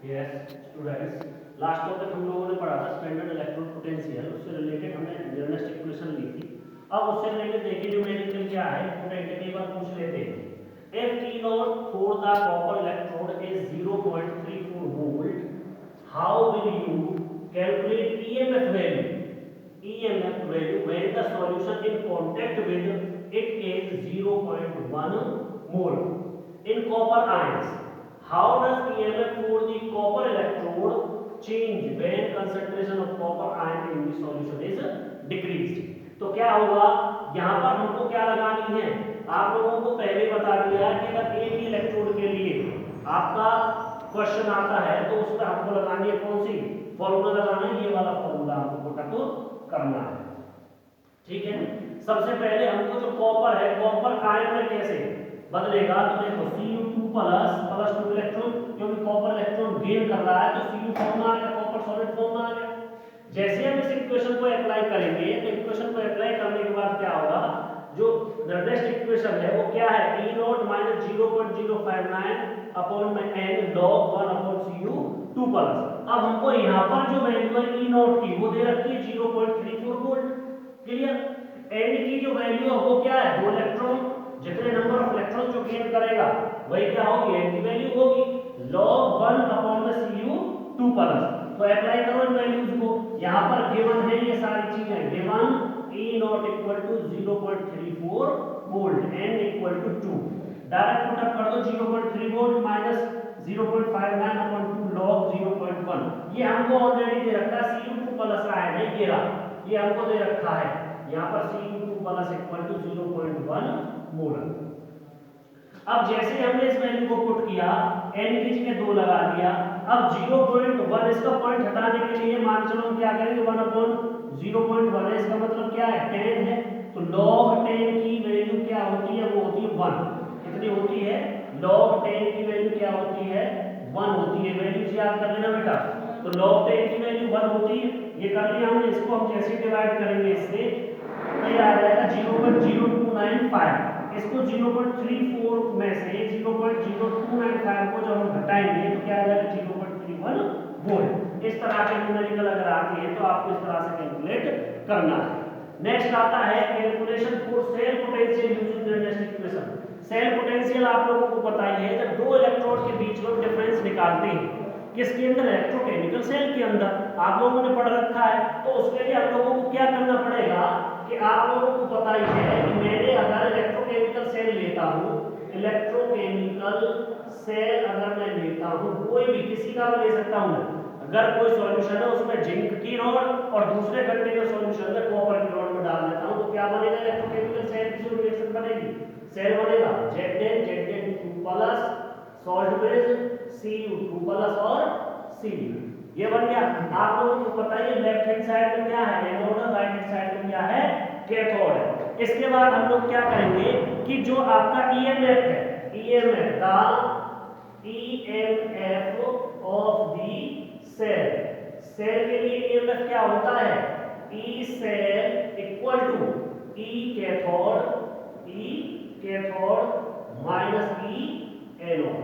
Yes students, last topic हम लोगों ने पढ़ा था स्टैंडर्ड इलेक्ट्रोड पोटेंशियल, उससे रिलेटेड हमने जर्नलिस्ट इक्वेशन ली थी। अब उससे रिलेटेड देखिए न्यूमेरिकल क्या है, इंपॉर्टेंट कई बार पूछ लेते हैं। If E naught for the copper electrode is 0.34 volt, how will you calculate EMF value? EMF value when the solution in contact with it is 0.1 mole in copper ions. How does EMF for the copper electrode change when concentration of copper ion in the solution is decreased? तो क्या होगा, यहाँ पर हमको क्या लगानी है, आप लोगों को पहले बता दिया कि अगर एक ही इलेक्ट्रोड के लिए आपका क्वेश्चन आता है तो उसमें आपको लगानी है कौन सी फॉर्मूला लगाना है, ये वाला फॉर्मूला हमको पुट करना है। ठीक है, सबसे पहले हमको जो कॉपर है, कॉपर आयन में कैसे बदलेगा, तो देखो Cu2 प्लस 2 इलेक्ट्रॉन, क्योंकि कॉपर इलेक्ट्रॉन गेन कर रहा है तो Cu फॉर्म में आ गया, कॉपर सॉलिड फॉर्म में आ गया। जैसे हम इस इक्वेशन को अप्लाई करेंगे तो इक्वेशन को अप्लाई करने के बाद क्या होगा, जो निर्दिष्ट इक्वेशन है वो क्या है, E नॉट माइनस 0.059 अपॉन में n log 1 upon Cu2 plus. अब हमको यहाँ पर जो वैल्यू है E नॉट की वो दे रखी है 0.34 वोल्ट। क्लियर, n की जो वैल्यू है वो क्या है, दो इलेक्ट्रॉन, जितने नंबर ऑफ इलेक्ट्रॉन जो गेन करेगा वही क्या होगी, n की वैल्यू होगी log 1 अपॉन में Cu2 प्लस। तो अप्लाई करो इन वैल्यूज को, यहां पर गिवन है ये सारी चीजें, given E nought equal to 0.34 volt, n equal to 2, direct put up कर दो 0.3 वोल्ट माइनस 0.59 अपॉन 2 log 0.1, ये हमको ऑलरेडी दे रखा है Cu2 प्लस आया है, ये रहा, ये हमको दे रखा है यहां पर Cu2 प्लस इक्वल टू 0.1 मोल। अब जैसे हमने इस वैल्यू को पुट किया, n की जगह 2 लगा दिया, अब 0.1 इसका पॉइंट हटाने के लिए मान चलो हम क्या करेंगे, 1 अपॉन 0.1 है, इसका मतलब क्या है 10 है, तो log 10 की वैल्यू क्या होती है, वो होती है 1। कितनी होती है, log 10 की वैल्यू क्या होती है, 1 होती है। वैल्यूज याद कर लेना बेटा, तो log 10 की वैल्यू 1 होती है, ये कर लिया हमने। इसको हम जैसे डिवाइड करेंगे इससे तो ये आ जाएगा 0.0295, इसको 0.34 में से 0.0295 को जब हम घटाएंगे तो क्या आ जाएगा 0.31 वोल्ट। इस तरह के न्यूमेरिकल अगर आती है तो आपको इस तरह से कैलकुलेट करना है। नेक्स्ट आता है calculation for cell potential using journalist equation. Cell potential आप लोगों को पता ही है, जब दो इलेक्ट्रोड के बीच में डिफरेंस निकालते हैं किसके अंदर, इलेक्ट्रोकेमिकल सेल के अंदर, आप लोगों ने पढ़ रखा है। तो उसके लिए आप लोगों को क्या करना पड़ेगा कि आप लोगों को पता ही है कि मैंने अगर इलेक्ट्रोकेमिकल सेल लेता हूं, इलेक्ट्रोकेमिकल सेल अगर मैं लेता हूं, कोई भी किसी का भी ले सकता हूं, अगर कोई सॉल्यूशन है उसमें जिंक की रॉड और दूसरे कंटेनर सॉल्यूशन में कॉपर की रॉड में डाल देता हूं, तो क्या बनेगा, इलेक्ट्रोकेमिकल सेल की जो रिएक्शन बनेगी, सेल बनेगा Zn2 plus salt base Cu2 plus और Cu, ये बन गया। आप लोगों को पता है लेफ्ट हैंड साइड में क्या है एनोड, राइट हैंड साइड में क्या है कैथोड है। इसके बाद हम लोग क्या करेंगे कि जो आपका ईएमएफ है, EMF the EMF of the cell, cell के लिए ईएमएफ क्या होता है, E cell equal to E cathode minus E anode,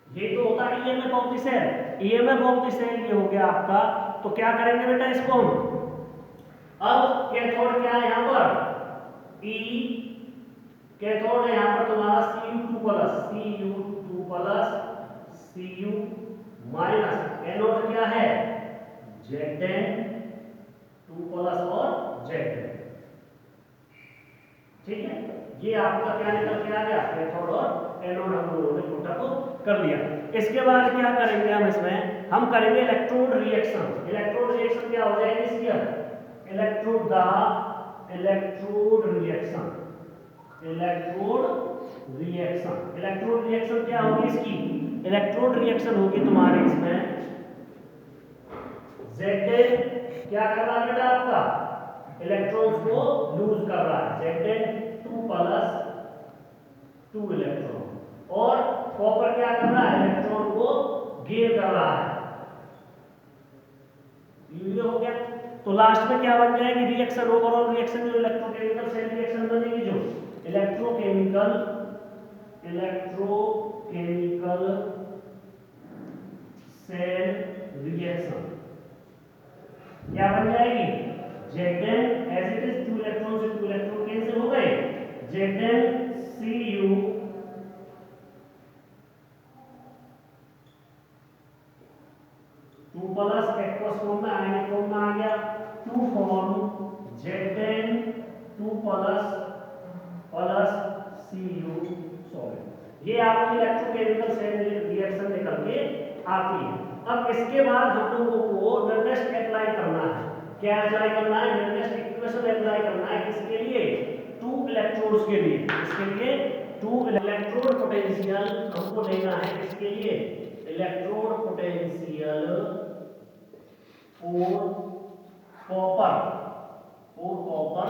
ये तो होता है EMF of the cell. EMF of the cell ये हो गया आपका। तो क्या करेंगे बेटा इसको हम, अब कैथोड क्या है यहां पर, ई कैथोड है यहां पर तुम्हारा Cu2 plus Cu minus anode क्या है Zn2 प्लस और Zn। ठीक है, ये आपका क्या निकल के आ गया, कैथोड और एनोड हम लोगों ने पुट अप कर लिया। इसके बाद क्या करेंगे हम, इसमें हम करेंगे इलेक्ट्रोड रिएक्शन। इलेक्ट्रोड रिएक्शन क्या हो जाएगी इसकी, इलेक्ट्रोड रिएक्शन, इलेक्ट्रोड रिएक्शन क्या होगी इसकी, इलेक्ट्रोड रिएक्शन होगी तुम्हारे इसमें Zn क्या कर रहा है बेटा आपका, इलेक्ट्रॉन्स को लूज कर रहा है, Zn2 प्लस 2 इलेक्ट्रॉन, और कॉपर क्या कर रहा है, इलेक्ट्रॉन को गेन कर रहा है। ये हो गया। तो लास्ट में क्या बन जाएगी रिएक्शन, ओवरऑल रिएक्शन जो इलेक्ट्रोकेमिकल सेल रिएक्शन बनेगी, जो इलेक्ट्रोकेमिकल सेल रिएक्शन क्या बन जाएगी, Zn as it is 2 electron से 2 इलेक्ट्रॉन कैंसिल हो गए, ZnCu two plus aqueous form में आयनिक फॉर्म में आ गया, to form Zn 2 plus Cu solid. ये आपकी इलेक्ट्रोकेमिकल सेल रिएक्शन निकल के आती है। अब इसके बाद हम लोगों को नर्नेस्ट अप्लाई करना है। क्या अप्लाई करना है, नर्नेस्ट इक्वेशन अप्लाई करना है। किसके लिए, 2 इलेक्ट्रोड्स के लिए। इसके लिए 2 इलेक्ट्रोड पोटेंशियल हमको लेना है। इसके लिए electrode potential for copper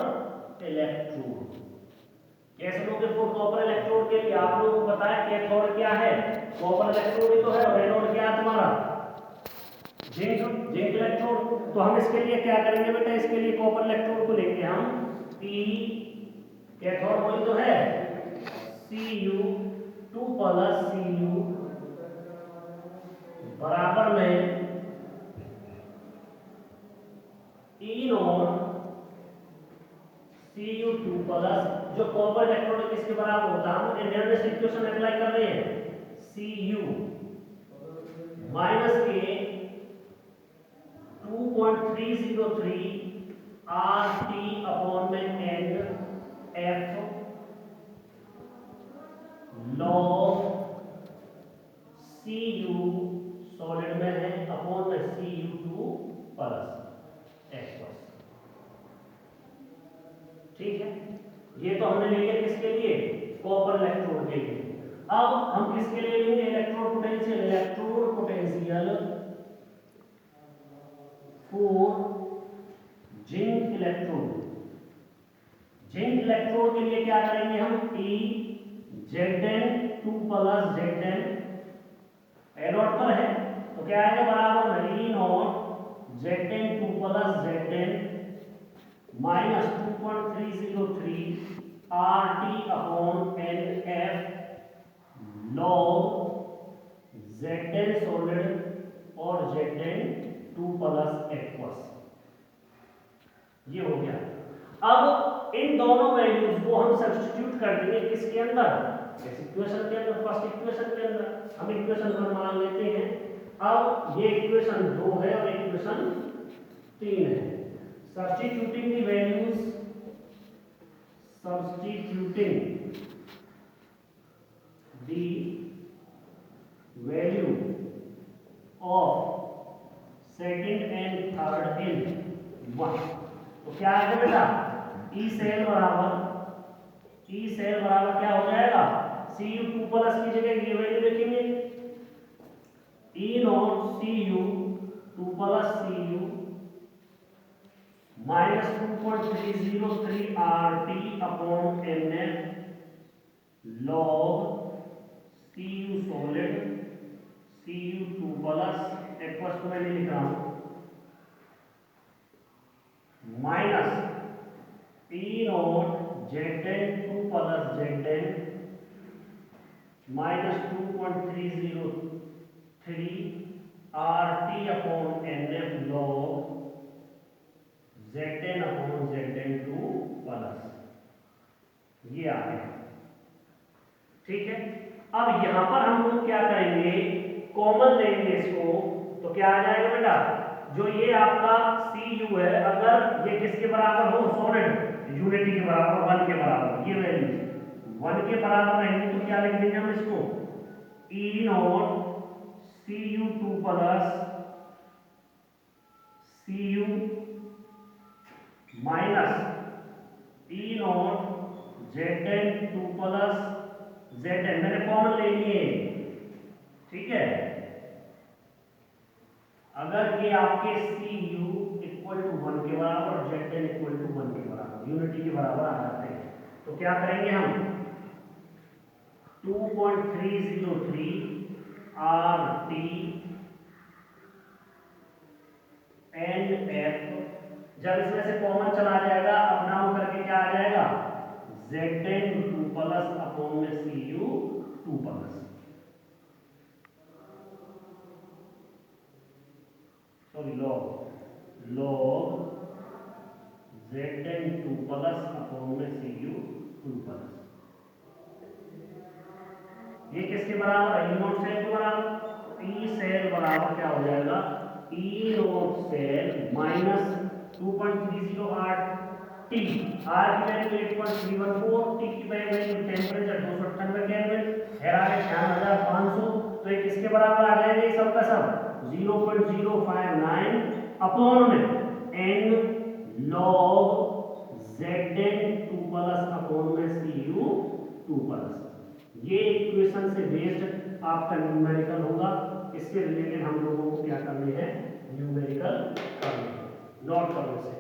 electrode. कैसे लोगे फॉर कॉपर इलेक्ट्रोड के लिए, आप लोगों को पता है कैथोड क्या है, कॉपर इलेक्ट्रोड ही तो है, और एनोड क्या है तुम्हारा, जिंक इलेक्ट्रोड। तो हम इसके लिए क्या करेंगे बेटा, इसके लिए कॉपर इलेक्ट्रोड को लेंगे हम P, कैथोड वही तो है, Cu 2 प्लस Cu बराबर में E नॉट Cu2 प्लस, जो कॉपर इलेक्ट्रोड किसके बराबर होता है, हम इंडियन इक्वेशन अप्लाई कर रहे हैं, Cu माइनस के 2.303 RT अपॉन में NF log Cu सॉलिड में है अपॉन में Cu2 प्लस एक्वस। ठीक है, ये तो हमने ले लिया किसके लिए, कॉपर इलेक्ट्रोड के लिए। अब हम किसके लिए लेंगे, electrode potential for zinc electrode. Zinc electrode के लिए क्या करेंगे हम, E Zn 2 plus Zn anode पर है तो क्या आएगा बराबर में E not Zn 2 plus Zn minus 2.303 RT upon NF log Zn solid और Zn 2 प्लस एक्वस। ये हो गया। अब इन दोनों वैल्यूज को हम सब्स्टिट्यूट कर देंगे किसके अंदर, इस इक्वेशन के अंदर, फर्स्ट इक्वेशन के अंदर। हम इक्वेशन 1 मान लेते हैं। अब ये इक्वेशन 2 है और इक्वेशन 3 है। Substituting the values, substituting the value of second and third in 1, तो क्या आएगा बेटा, ई सेल बराबर क्या हो जाएगा, Cu2 प्लस की जगह ये वैल्यू लिखेंगे, E not Cu2 plus Cu minus 2.303 RT upon NF log Cu solid Cu2 plus aqueous को मैंने लिख रहा हूं minus E not Zn 2 plus Zn minus 2.303 RT upon NF log Zn upon Zn2 plus, ये आ गया। ठीक है, अब यहां पर हम लोग क्या करेंगे, कॉमन लेंगे इसको, तो क्या आ जाएगा बेटा, जो ये आपका Cu है, अगर ये किसके बराबर हो, सॉलिड यूनिटी के बराबर, 1 के बराबर, ये वैल्यू 1 के बराबर रहेंगे तो क्या लिख देंगे हम इसको, E not Cu2 plus Cu minus E not Zn 2 plus Zn, मैंने कॉमन ले लिए। ठीक है, अगर ये आपके Cu इक्वल टू 1 के बराबर और Zn इक्वल टू 1 के बराबर, यूनिटी के बराबर आ जाते हैं, तो क्या करेंगे हम, 2.303 RT NF, जब इसमें से कॉमन चला जाएगा, अप डाउन करके क्या आ जाएगा, Zn 2 प्लस अपॉन में Cu 2 plus. Sorry log Zn 2 plus upon में Cu 2 प्लस, ये किसके बराबर है? ई नोट सेल के बराबर। ई सेल बराबर क्या हो जाएगा? E naught cell minus 2.308 T, R की वैल्यू 8.314, टी की वैल्यू टेम्परेचर 298 केल्विन, हैरारकी 6500, तो ये किसके बराबर आ जाएगा? ये सब का सब 0.059 अपॉन में n log Zn 2 plus upon में Cu 2 प्लस। ये इक्वेशन से बेस्ड आपका न्यूमेरिकल होगा। इसके रिलेटेड हम लोगों को क्या करने हैं? न्यूमेरिकल करने हैं, नोट करने से